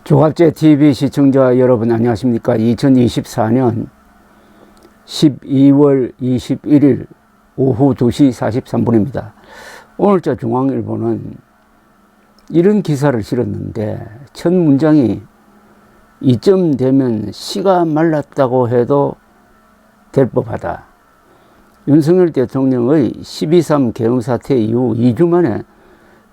조갑제 TV 시청자 여러분 안녕하십니까. 2024년 12월 21일 오후 2시 43분입니다. 오늘자 중앙일보는 이런 기사를 실었는데 첫 문장이 이쯤 되면 씨가 말랐다고 해도 될 법하다. 윤석열 대통령의 12.3 계엄사태 이후 2주 만에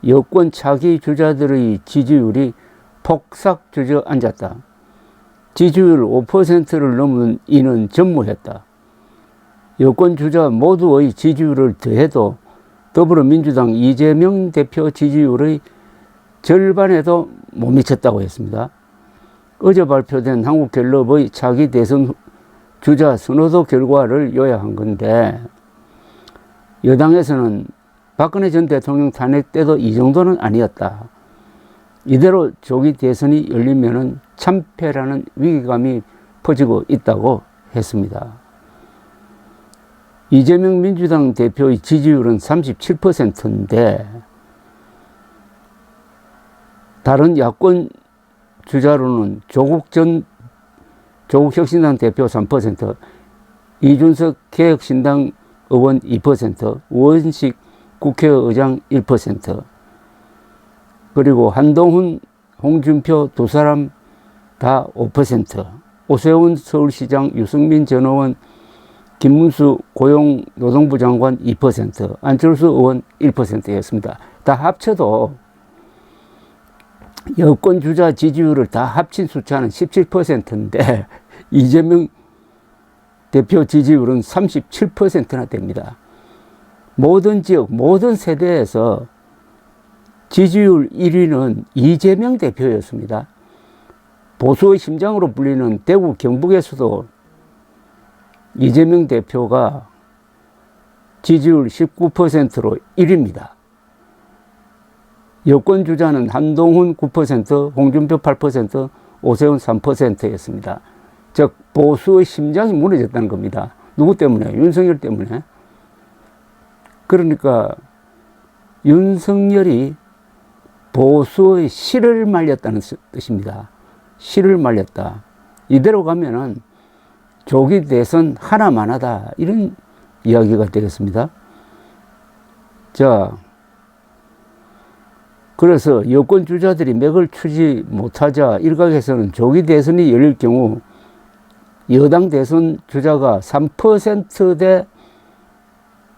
여권 차기 주자들의 지지율이 폭삭 주저앉았다. 지지율 5%를 넘은 이는 전무했다. 여권 주자 모두의 지지율을 더해도 더불어민주당 이재명 대표 지지율의 절반에도 못 미쳤다고 했습니다. 어제 발표된 한국갤럽의 차기 대선 주자 선호도 결과를 요약한 건데, 여당에서는 박근혜 전 대통령 탄핵 때도 이 정도는 아니었다. 이대로 조기 대선이 열리면은 참패라는 위기감이 퍼지고 있다고 했습니다. 이재명 민주당 대표의 지지율은 37%인데 다른 야권 주자로는 조국 혁신당 대표 3%, 이준석 개혁신당 의원 2%, 우원식 국회의장 1%, 그리고 한동훈, 홍준표 두 사람 다 5%, 오세훈 서울시장, 유승민 전 의원, 김문수 고용노동부 장관 2%, 안철수 의원 1%였습니다. 다 합쳐도 여권 주자 지지율을 다 합친 숫자는 17%인데 이재명 대표 지지율은 37%나 됩니다. 모든 지역, 모든 세대에서 지지율 1위는 이재명 대표였습니다. 보수의 심장으로 불리는 대구 경북에서도 이재명 대표가 지지율 19%로 1위입니다. 여권 주자는 한동훈 9%, 홍준표 8%, 오세훈 3%였습니다. 즉 보수의 심장이 무너졌다는 겁니다. 누구 때문에? 윤석열 때문에. 그러니까 윤석열이 보수의 씨를 말렸다는 뜻입니다. 씨를 말렸다. 이대로 가면은 조기 대선 하나만 하다. 이런 이야기가 되겠습니다. 자, 그래서 여권 주자들이 맥을 추지 못하자 일각에서는 조기 대선이 열릴 경우 여당 대선 주자가 3%대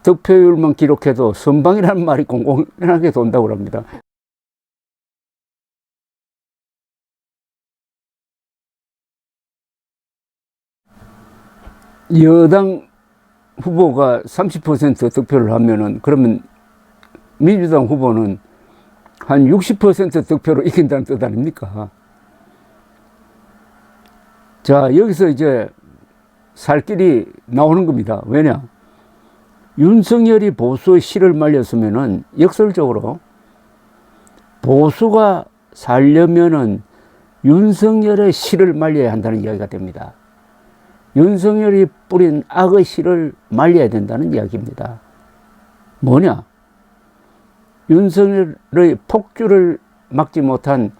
득표율만 기록해도 선방이라는 말이 공공연하게 돈다고 합니다. 여당 후보가 30% 득표를 하면은 그러면 민주당 후보는 한 60% 득표로 이긴다는 뜻 아닙니까? 자, 여기서 이제 살 길이 나오는 겁니다. 왜냐? 윤석열이 보수의 씨를 말렸으면은 역설적으로 보수가 살려면은 윤석열의 씨를 말려야 한다는 이야기가 됩니다. 윤석열이 뿌린 악의 씨를 말려야 된다는 이야기입니다. 뭐냐? 윤석열의 폭주를 막지 못한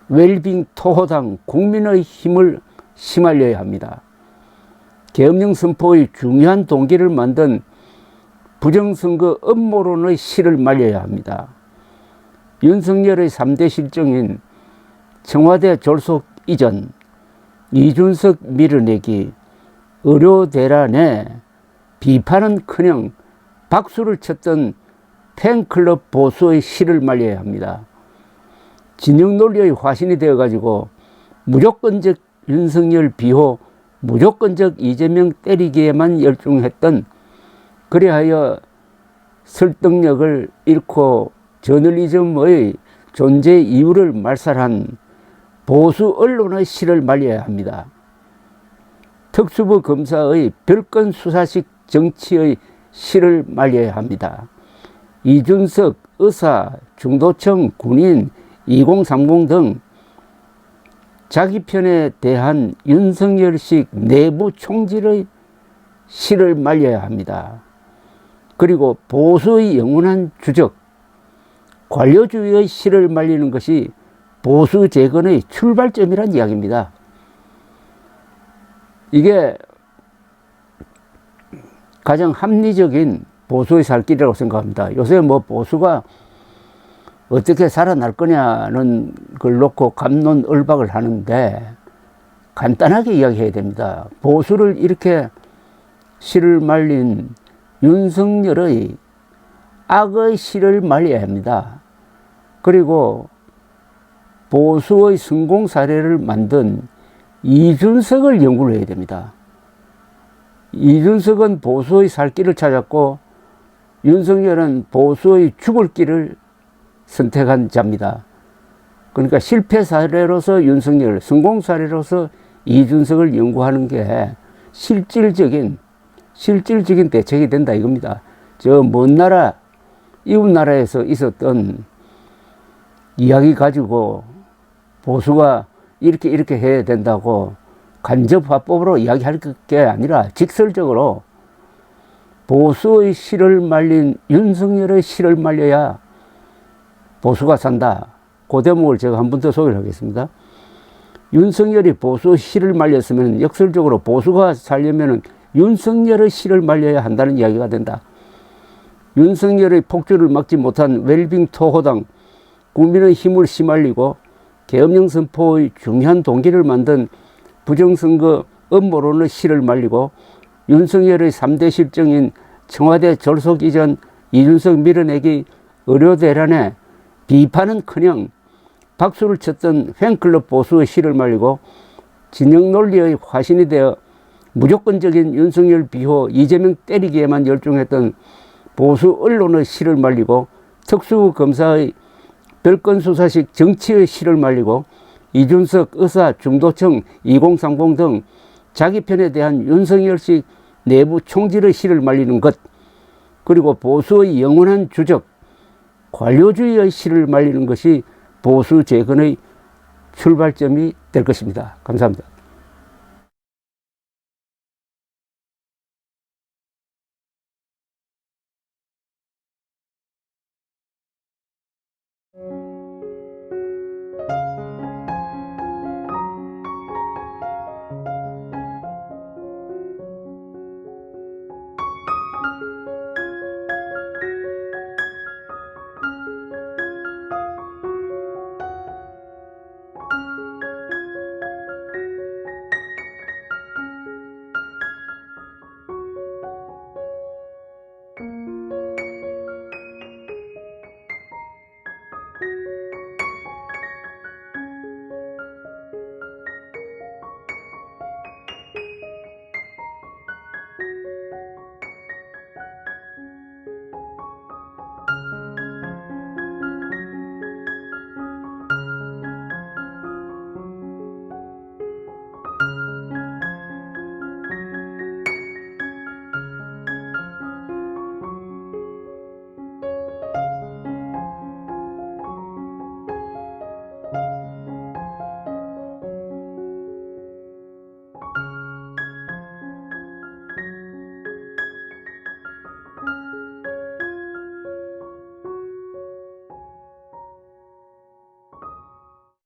웰빙 토호당 국민의 힘을 심알려야 합니다. 계엄령 선포의 중요한 동기를 만든 부정선거 음모론의 씨를 말려야 합니다. 윤석열의 3대 실정인 청와대 졸속 이전, 이준석 밀어내기, 의료대란에 비판은커녕 박수를 쳤던 팬클럽 보수의 씨를 말려야 합니다. 진영 논리의 화신이 되어가지고 무조건적 윤석열 비호, 무조건적 이재명 때리기에만 열중했던, 그리하여 설득력을 잃고 저널리즘의 존재 이유를 말살한 보수 언론의 씨를 말려야 합니다. 특수부 검사의 별건 수사식 정치의 씨를 말려야 합니다. 이준석, 의사, 중도청, 군인, 2030 등 자기 편에 대한 윤석열식 내부 총질의 씨를 말려야 합니다. 그리고 보수의 영원한 주적, 관료주의의 씨를 말리는 것이 보수 재건의 출발점이란 이야기입니다. 이게 가장 합리적인 보수의 살 길이라고 생각합니다. 요새 뭐 보수가 어떻게 살아날 거냐는 걸 놓고 갑론을박을 하는데 간단하게 이야기해야 됩니다. 보수를 이렇게 씨를 말린 윤석열의 악의 씨를 말려야 합니다. 그리고 보수의 성공 사례를 만든 이준석을 연구를 해야 됩니다. 이준석은 보수의 살 길을 찾았고 윤석열은 보수의 죽을 길을 선택한 자입니다. 그러니까 실패 사례로서 윤석열, 성공 사례로서 이준석을 연구하는 게 실질적인 대책이 된다 이겁니다. 저 먼 나라, 이웃 나라에서 있었던 이야기 가지고 보수가 이렇게 해야 된다고 간접화법으로 이야기할 게 아니라 직설적으로 보수의 씨를 말린 윤석열의 씨를 말려야 보수가 산다. 그 대목을 제가 한 번 더 소개를 하겠습니다. 윤석열이 보수의 씨를 말렸으면 역설적으로 보수가 살려면 윤석열의 씨를 말려야 한다는 이야기가 된다. 윤석열의 폭주를 막지 못한 웰빙 토호당, 국민의 힘을 씨말리고 계엄령 선포의 중요한 동기를 만든 부정선거 음모론의 씨를 말리고 윤석열의 3대 실정인 청와대 졸속 이전 이준석 밀어내기 의료대란에 비판은커녕 박수를 쳤던 팬클럽 보수의 씨를 말리고 진영 논리의 화신이 되어 무조건적인 윤석열 비호 이재명 때리기에만 열중했던 보수 언론의 씨를 말리고 특수검사의 별건 수사식 정치의 씨를 말리고 이준석 의사 중도청 2030 등 자기 편에 대한 윤석열식 내부 총질의 씨를 말리는 것, 그리고 보수의 영원한 주적 관료주의의 씨를 말리는 것이 보수 재건의 출발점이 될 것입니다. 감사합니다.